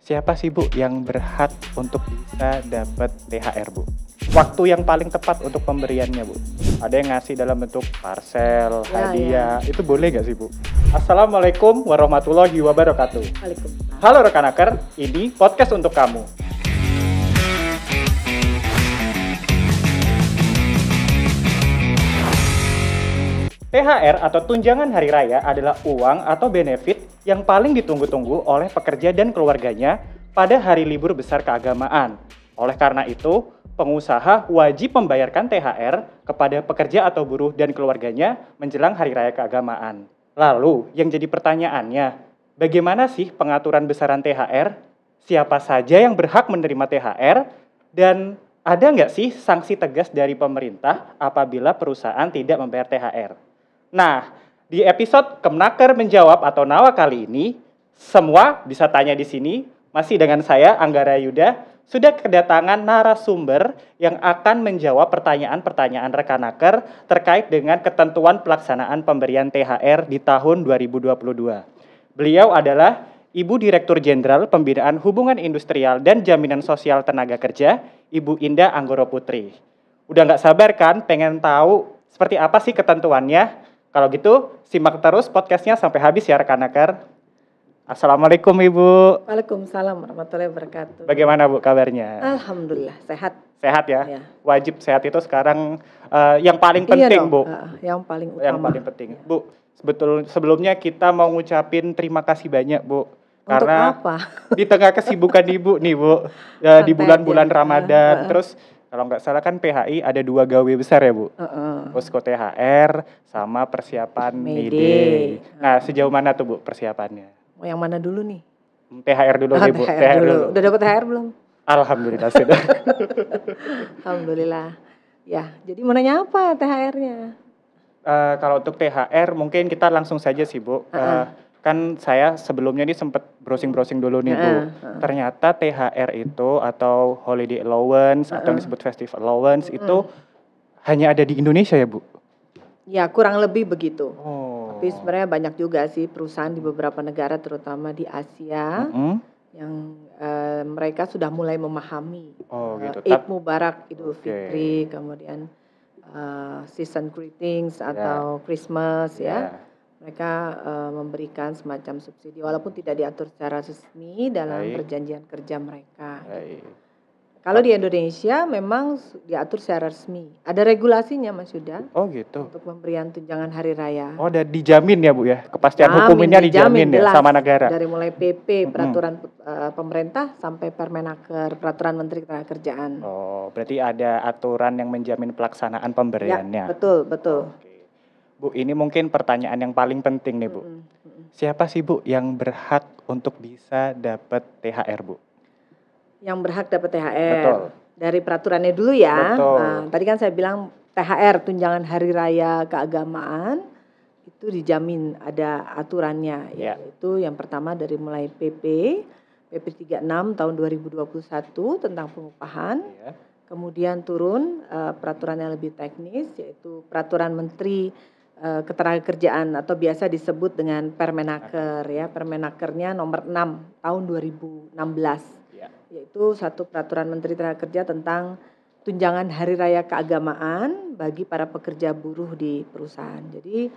Siapa sih Bu yang berhak untuk bisa dapat THR Bu? Waktu yang paling tepat untuk pemberiannya Bu? Ada yang ngasih dalam bentuk parcel, hadiah, itu boleh nggak sih Bu? Assalamualaikum warahmatullahi wabarakatuh. Waalaikumsalam. Halo rekan-rekan, ini podcast untuk kamu. THR atau tunjangan hari raya adalah uang atau benefit yang paling ditunggu-tunggu oleh pekerja dan keluarganya pada hari libur besar keagamaan. Oleh karena itu, pengusaha wajib membayarkan THR kepada pekerja atau buruh dan keluarganya menjelang hari raya keagamaan. Lalu, yang jadi pertanyaannya, bagaimana sih pengaturan besaran THR? Siapa saja yang berhak menerima THR? Dan ada nggak sih sanksi tegas dari pemerintah apabila perusahaan tidak membayar THR? Nah, di episode Kemnaker Menjawab atau Nawa kali ini, semua bisa tanya di sini, masih dengan saya, Anggara Yuda, sudah kedatangan narasumber yang akan menjawab pertanyaan-pertanyaan Rekanaker terkait dengan ketentuan pelaksanaan pemberian THR di tahun 2022. Beliau adalah Ibu Direktur Jenderal Pembinaan Hubungan Industrial dan Jaminan Sosial Tenaga Kerja, Ibu Indah Anggoro Putri. Udah nggak sabar kan pengen tahu seperti apa sih ketentuannya? Kalau gitu, simak terus podcastnya sampai habis ya rekan-rekan. Assalamualaikum Ibu. Waalaikumsalam warahmatullahi wabarakatuh. Bagaimana Bu kabarnya? Alhamdulillah, sehat. Sehat ya? Ya. Wajib sehat itu sekarang yang paling penting Bu. Yang paling utama. Yang paling penting. Bu, sebelumnya kita mau ngucapin terima kasih banyak Bu. Karena untuk apa? Di tengah kesibukan Ibu nih Bu, di bulan-bulan Ramadan, terus kalau nggak salah kan PHI ada 2 gawe besar ya Bu, posko THR sama persiapan May Day. Nah sejauh mana tuh Bu persiapannya? Mau yang mana dulu nih? THR dulu nih Bu. THR dulu. Udah dapat THR belum? Alhamdulillah sudah. Alhamdulillah. Ya, jadi mau nanya apa THR-nya? Kalau untuk THR mungkin kita langsung saja sih Bu. Kan saya sebelumnya ini sempat browsing-browsing dulu nih Bu. Ternyata THR itu atau holiday allowance atau yang disebut festive allowance itu hanya ada di Indonesia ya Bu? Ya kurang lebih begitu. Oh. Tapi sebenarnya banyak juga sih perusahaan di beberapa negara terutama di Asia yang mereka sudah mulai memahami. Oh gitu. Eid Mubarak, Idul Fitri, kemudian season greetings atau Christmas ya. Mereka memberikan semacam subsidi walaupun tidak diatur secara resmi dalam perjanjian kerja mereka. Kalau di Indonesia memang diatur secara resmi. Ada regulasinya Mas Yuda. Oh gitu. Untuk pemberian tunjangan hari raya. Oh udah dijamin ya Bu ya? Kepastian hukumnya dijamin ya sama negara. Dari mulai PP, peraturan pemerintah sampai Permenaker, peraturan Menteri Ketenagakerjaan. Oh, berarti ada aturan yang menjamin pelaksanaan pemberiannya. Ya, betul. Oke. Bu, ini mungkin pertanyaan yang paling penting nih Bu. Siapa sih Bu yang berhak untuk bisa dapat THR Bu? Yang berhak dapat THR. Betul. Dari peraturannya dulu ya. Betul. Nah, tadi kan saya bilang THR tunjangan hari raya keagamaan itu dijamin ada aturannya. Yaitu yang pertama dari mulai PP 36 tahun 2021 tentang pengupahan. Kemudian turun peraturan yang lebih teknis yaitu peraturan Menteri Ketenagakerjaan atau biasa disebut dengan Permenaker ya. Permenakernya nomor 6 tahun 2016. Yaitu satu peraturan Menteri Tenagakerja tentang tunjangan hari raya keagamaan bagi para pekerja buruh di perusahaan. Jadi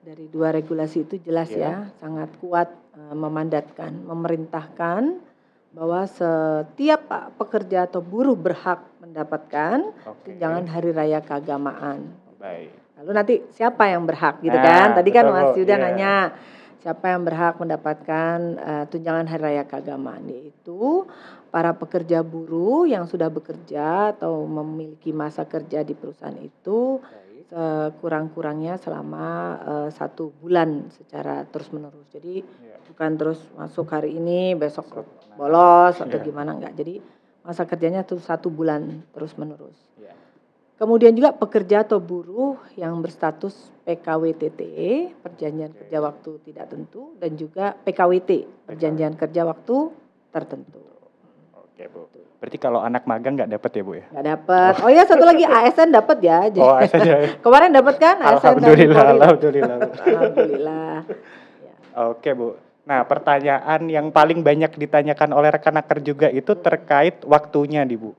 dari 2 regulasi itu jelas ya sangat kuat memandatkan, memerintahkan bahwa setiap pekerja atau buruh berhak mendapatkan tunjangan hari raya keagamaan. Baik. Lalu nanti siapa yang berhak gitu kan? Tadi kan Mas Yuda nanya siapa yang berhak mendapatkan tunjangan hari raya keagamaan, yaitu para pekerja buruh yang sudah bekerja atau memiliki masa kerja di perusahaan itu kurang-kurangnya selama 1 bulan secara terus-menerus. Jadi bukan terus masuk hari ini besok bolos atau gimana, enggak. Jadi masa kerjanya tuh 1 bulan terus-menerus. Kemudian juga pekerja atau buruh yang berstatus PKWTT, perjanjian kerja waktu tidak tentu, dan juga PKWT, perjanjian kerja waktu tertentu. Oke Bu. Berarti kalau anak magang nggak dapat ya Bu ya? Nggak dapat. Oh ya satu lagi ASN dapat ya. Oh ASN ya. Kemarin dapat kan ASN? Alhamdulillah. Alhamdulillah. Oke Bu. Nah, pertanyaan yang paling banyak ditanyakan oleh rekan-rekan juga itu terkait waktunya nih, Bu.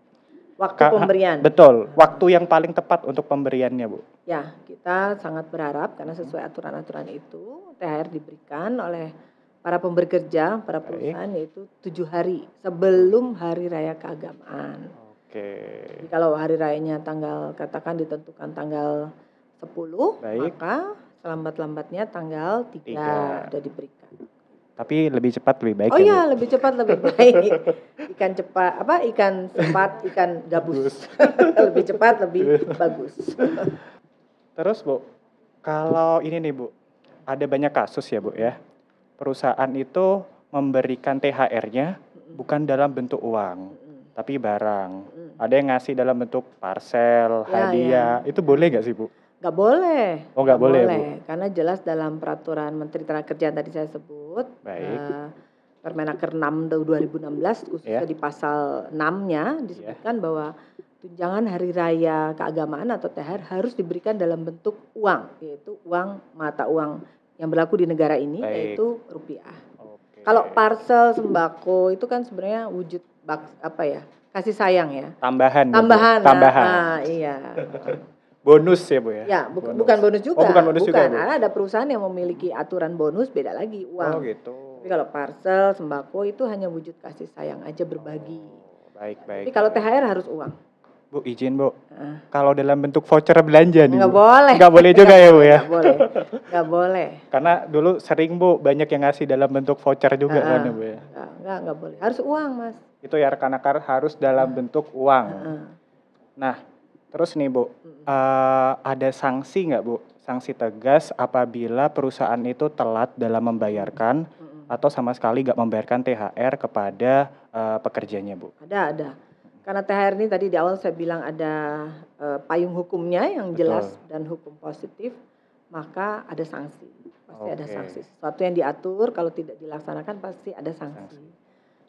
Waktu pemberian. Betul, waktu yang paling tepat untuk pemberiannya, Bu. Ya, kita sangat berharap karena sesuai aturan-aturan itu THR diberikan oleh para pemberi kerja, para perusahaan yaitu 7 hari sebelum hari raya keagamaan. Oke. Jadi kalau hari rayanya katakan ditentukan tanggal 10, maka selambat-lambatnya tanggal 3 sudah diberikan. Tapi lebih cepat lebih baik. Oh iya, lebih cepat lebih baik. Ikan cepat, ikan gabus. Lebih cepat lebih bagus. Terus Bu, kalau ini nih Bu, ada banyak kasus ya Bu ya. Perusahaan itu memberikan THR-nya bukan dalam bentuk uang, tapi barang. Ada yang ngasih dalam bentuk parcel, hadiah. Itu boleh nggak sih Bu? Nggak boleh. Oh nggak boleh Bu? Karena jelas dalam peraturan Menteri Tenagakerjaan tadi saya sebut. Permenaker 6 2016 khususnya di pasal 6-nya disebutkan bahwa tunjangan hari raya keagamaan atau THR harus diberikan dalam bentuk uang, yaitu uang mata uang yang berlaku di negara ini yaitu rupiah. Kalau parcel sembako itu kan sebenarnya wujud kasih sayang ya. Tambahan. Iya. Bonus ya Bu ya? Ya, bukan bonus juga. Bukan bonus juga, Bu. Karena ada perusahaan yang memiliki aturan bonus beda lagi uang. Oh gitu. Tapi kalau parcel, sembako itu hanya wujud kasih sayang aja berbagi. Baik. Tapi kalau THR harus uang. Bu, izin Bu. Kalau dalam bentuk voucher belanja nih. Nggak boleh. Nggak boleh juga ya Bu ya? Nggak boleh. Karena dulu sering Bu, banyak yang ngasih dalam bentuk voucher juga kan ya Bu ya? Nggak boleh. Harus uang Mas. Itu ya rekan-rekan harus dalam bentuk uang. Nah, terus nih Bu, ada sanksi nggak Bu? Sanksi tegas apabila perusahaan itu telat dalam membayarkan atau sama sekali nggak membayarkan THR kepada pekerjanya Bu? Ada. Karena THR ini tadi di awal saya bilang ada payung hukumnya yang jelas dan hukum positif, maka ada sanksi. Pasti ada sanksi. Sesuatu yang diatur kalau tidak dilaksanakan pasti ada sanksi.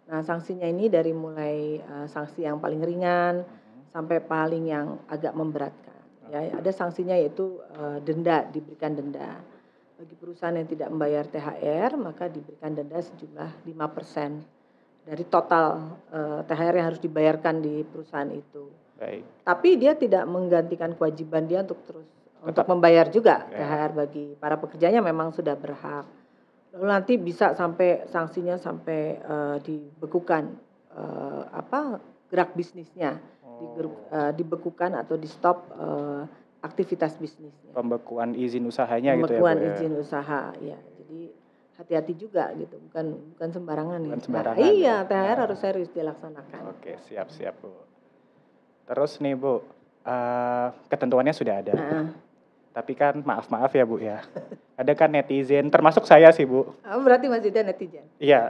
Nah, sanksinya ini dari mulai sanksi yang paling ringan sampai paling yang agak memberatkan. Ya, ada sanksinya yaitu diberikan denda. Bagi perusahaan yang tidak membayar THR, maka diberikan denda sejumlah 5% dari total THR yang harus dibayarkan di perusahaan itu. Baik. Tapi dia tidak menggantikan kewajiban dia untuk membayar juga THR bagi para pekerjanya memang sudah berhak. Lalu nanti bisa sampai sanksinya sampai dibekukan gerak bisnisnya. Dibekukan atau di stop aktivitas bisnisnya. Pembekuan izin usahanya gitu ya Bu? Pembekuan izin usaha, ya. Jadi hati-hati juga gitu, bukan sembarangan ya. Iya, THR harus serius dilaksanakan. Oke, siap Bu. Terus nih Bu, ketentuannya sudah ada. Tapi kan maaf ya Bu ya. Ada kan netizen, termasuk saya sih Bu. Berarti masih ada netizen? Iya.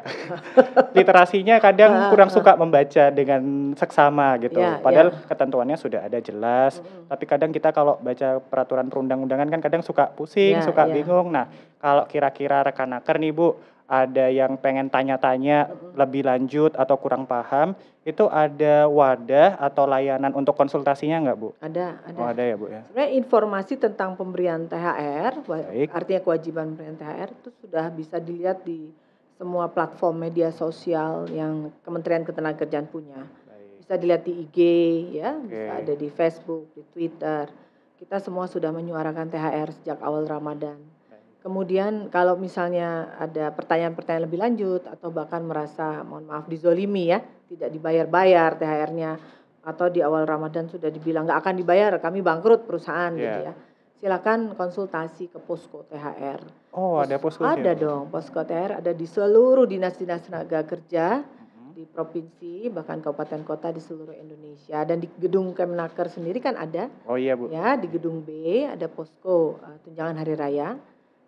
Literasinya kadang kurang suka membaca dengan seksama gitu. Padahal ketentuannya sudah ada jelas. Tapi kadang kita kalau baca peraturan perundang-undangan kan kadang suka pusing, suka bingung. Nah, kalau kira-kira rekan-rekan nih Bu, ada yang pengen tanya-tanya lebih lanjut atau kurang paham, itu ada wadah atau layanan untuk konsultasinya nggak Bu? Ada. Oh, ada ya Bu ya. Sebenarnya informasi tentang pemberian THR, artinya kewajiban pemberian THR itu sudah bisa dilihat di semua platform media sosial yang Kementerian Ketenagakerjaan punya. Bisa dilihat di IG ya, bisa ada di Facebook, di Twitter. Kita semua sudah menyuarakan THR sejak awal Ramadan. Kemudian kalau misalnya ada pertanyaan-pertanyaan lebih lanjut atau bahkan merasa mohon maaf dizolimi ya, tidak dibayar-bayar THR-nya atau di awal Ramadan sudah dibilang nggak akan dibayar, kami bangkrut perusahaan gitu ya. Silakan konsultasi ke Posko THR. Oh, ada posko? Ada dong, Posko THR ada di seluruh dinas-dinas tenaga kerja di provinsi bahkan kabupaten kota di seluruh Indonesia, dan di gedung Kemnaker sendiri kan ada. Oh iya Bu. Ya, di gedung B ada posko tunjangan hari raya,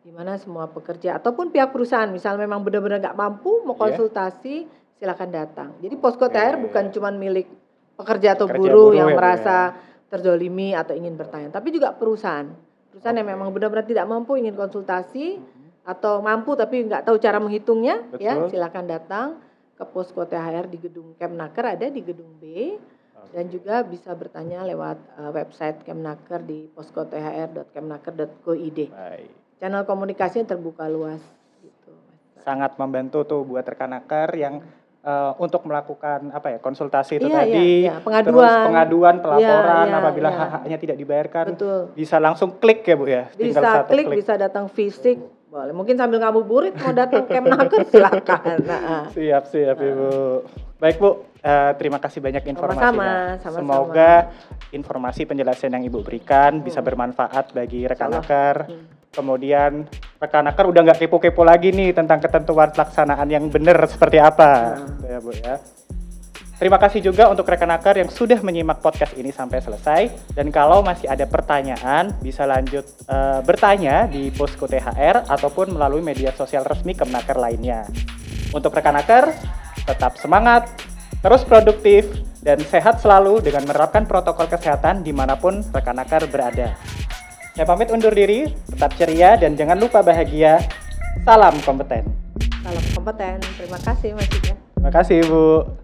di mana semua pekerja ataupun pihak perusahaan misal memang benar-benar nggak mampu mau konsultasi, silakan datang. Jadi posko THR bukan cuma milik pekerja atau buruh yang merasa terzolimi atau ingin bertanya, tapi juga perusahaan yang memang benar-benar tidak mampu ingin konsultasi atau mampu tapi nggak tahu cara menghitungnya. Ya silakan datang ke posko THR di gedung Kemnaker, ada di gedung B. Dan juga bisa bertanya lewat website Kemnaker di poskothr.kemnaker.go.id. Channel komunikasinya terbuka luas gitu. sangat membantu tuh buat rekan-rekan yang untuk melakukan konsultasi itu Iya, tadi, iya, pengaduan. terus pengaduan, pelaporan Iya, apabila iya. hak-haknya tidak dibayarkan, Betul. bisa langsung klik ya Bu ya, tinggal Bisa satu klik, bisa datang fisik, boleh. Mungkin sambil ngabuburit mau datang Kemnaker silakan. Nah, Siap Ibu. Baik Bu, terima kasih banyak informasinya. Sama-sama. Semoga informasi penjelasan yang Ibu berikan bisa bermanfaat bagi rekan-rekan. Kemudian rekan-rekan udah nggak kepo-kepo lagi nih tentang ketentuan pelaksanaan yang benar seperti apa. Ya Bu ya. Terima kasih juga untuk rekan-rekan yang sudah menyimak podcast ini sampai selesai. Dan kalau masih ada pertanyaan, bisa lanjut bertanya di Posko THR ataupun melalui media sosial resmi Kemnaker lainnya. Untuk rekan-rekan, tetap semangat, terus produktif, dan sehat selalu dengan menerapkan protokol kesehatan dimanapun rekan-rekan berada. Saya pamit undur diri, tetap ceria dan jangan lupa bahagia. Salam kompeten. salam kompeten. Terima kasih Mas Ika. Terima kasih Ibu.